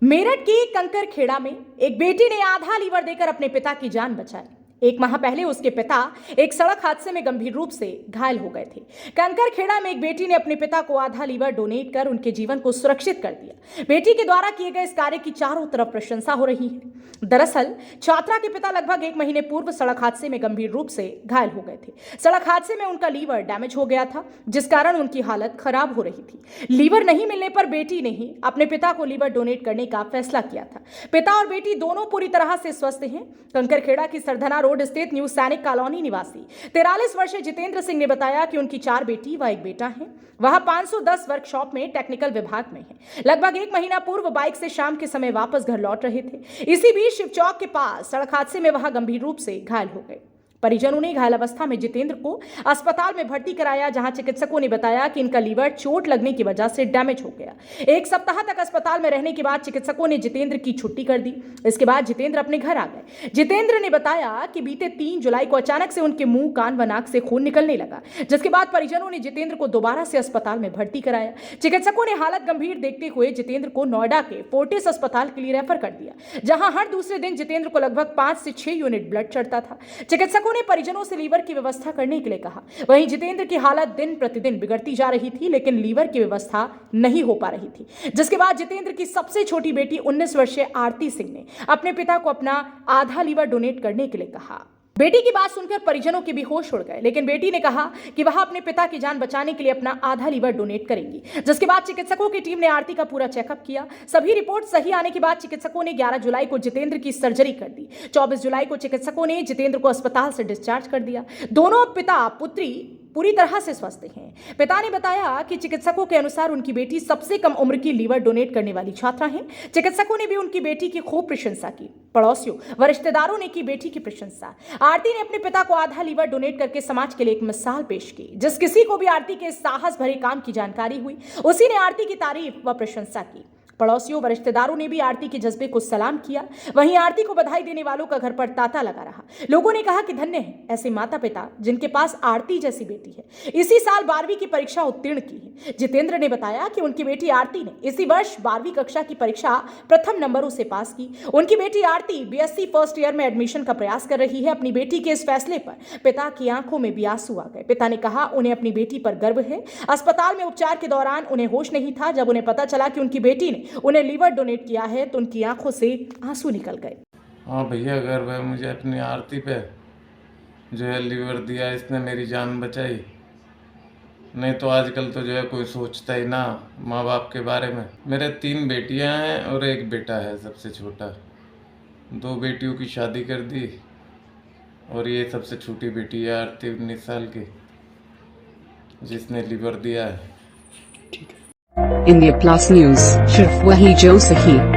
मेरठ के कंकरखेड़ा में एक बेटी ने आधा लीवर देकर अपने पिता की जान बचाई। एक माह पहले उसके पिता एक सड़क हादसे में गंभीर रूप से घायल हो गए थे। कंकरखेड़ा में एक बेटी ने अपने पिता को आधा लीवर डोनेट कर उनके जीवन को सुरक्षित कर दिया। बेटी के द्वारा किए गए इस कार्य की चारों तरफ प्रशंसा हो रही है। दरअसल छात्रा के पिता लगभग 1 महीने पूर्व सड़क हादसे में गंभीर रूप से घायल हो गए थे। सड़क हादसे में उनका लीवर डैमेज हो गया था, जिस कारण उनकी हालत खराब हो रही थी। लीवर नहीं मिलने पर बेटी ने ही अपने पिता को लीवर डोनेट करने का फैसला किया था। पिता और बेटी दोनों पूरी तरह से स्वस्थ हैं। कंकरखेड़ा की सरधना रोड स्थित न्यू सैनिक कॉलोनी निवासी 43 वर्षीय जितेंद्र सिंह ने बताया कि उनकी 4 बेटी व 1 बेटा है। वह 510 वर्कशॉप में टेक्निकल विभाग में है। लगभग 1 महीना पूर्व बाइक से शाम के समय वापस घर लौट रहे थे। इसी बीच शिव चौक के पास सड़क हादसे में वह गंभीर रूप से घायल हो गए। परिजनों ने घायल अवस्था में जितेंद्र को अस्पताल में भर्ती कराया, जहां चिकित्सकों ने बताया कि इनका लीवर चोट लगने की वजह से डैमेज हो गया। 1 सप्ताह तक अस्पताल में रहने के बाद चिकित्सकों ने जितेंद्र की छुट्टी कर दी। इसके बाद जितेंद्र अपने घर आ गए। जितेंद्र ने बताया कि बीते 3 जुलाई को अचानक से उनके मुंह, कान व नाक से खून निकलने लगा, जिसके बाद परिजनों ने जितेंद्र को दोबारा से अस्पताल में भर्ती कराया। चिकित्सकों ने हालत गंभीर देखते हुए जितेंद्र को नोएडा के फोर्टिस अस्पताल के लिए रेफर कर दिया, जहां हर दूसरे दिन जितेंद्र को लगभग 5 से 6 यूनिट ब्लड चढ़ता था। चिकित्सकों ने परिजनों से लीवर की व्यवस्था करने के लिए कहा। वहीं जितेंद्र की हालत दिन प्रतिदिन बिगड़ती जा रही थी, लेकिन लीवर की व्यवस्था नहीं हो पा रही थी, जिसके बाद जितेंद्र की सबसे छोटी बेटी 19 वर्षीय आरती सिंह ने अपने पिता को अपना आधा लीवर डोनेट करने के लिए कहा। बेटी की बात सुनकर परिजनों के भी होश उड़ गए, लेकिन बेटी ने कहा कि वह अपने पिता की जान बचाने के लिए अपना आधा लीवर डोनेट करेंगी। जिसके बाद चिकित्सकों की टीम ने आरती का पूरा चेकअप किया। सभी रिपोर्ट सही आने के बाद चिकित्सकों ने 11 जुलाई को जितेंद्र की सर्जरी कर दी। 24 जुलाई को चिकित्सकों ने जितेंद्र को अस्पताल से डिस्चार्ज कर दिया। दोनों पिता पुत्री पूरी तरह से स्वस्थ हैं। पिता ने बताया कि चिकित्सकों के अनुसार उनकी बेटी सबसे कम उम्र की लीवर डोनेट करने वाली छात्रा है। चिकित्सकों ने भी उनकी बेटी की खूब प्रशंसा की। पड़ोसियों व रिश्तेदारों ने की बेटी की प्रशंसा। आरती ने अपने पिता को आधा लीवर डोनेट करके समाज के लिए एक मिसाल पेश की। जिस किसी को भी आरती के साहस भरे काम की जानकारी हुई, उसी ने आरती की तारीफ व प्रशंसा की। पड़ोसियों व रिश्तेदारों ने भी आरती के जज्बे को सलाम किया। वहीं आरती को बधाई देने वालों का घर पर तांता लगा रहा। लोगों ने कहा कि धन्य है ऐसे माता पिता जिनके पास आरती जैसी बेटी है। इसी साल 12वीं की परीक्षा उत्तीर्ण की है। जितेंद्र ने बताया कि उनकी बेटी आरती ने इसी वर्ष 12वीं कक्षा की परीक्षा प्रथम नंबरों से पास की। उनकी बेटी आरती बीएससी फर्स्ट ईयर में एडमिशन का प्रयास कर रही है। अपनी बेटी के इस फैसले पर पिता की आंखों में भी आंसू आ गए। पिता ने कहा उन्हें अपनी बेटी पर गर्व है। अस्पताल में उपचार के दौरान उन्हें होश नहीं था। जब उन्हें पता चला कि उनकी बेटी ने उन्हें लीवर डोनेट किया है तो उनकी आंखों से आंसू निकल गए। हाँ भैया, गर्व है मुझे अपनी आरती पे, जो है लीवर दिया, इसने मेरी जान बचाई। नहीं तो आजकल तो जो है कोई सोचता ही ना माँ बाप के बारे में। मेरे 3 बेटियां हैं और 1 बेटा है सबसे छोटा। 2 बेटियों की शादी कर दी और ये सबसे छोटी बेटी है आरती 19 साल की, जिसने लीवर दिया है। इंडिया प्लस न्यूज, सिर्फ वही जो सही।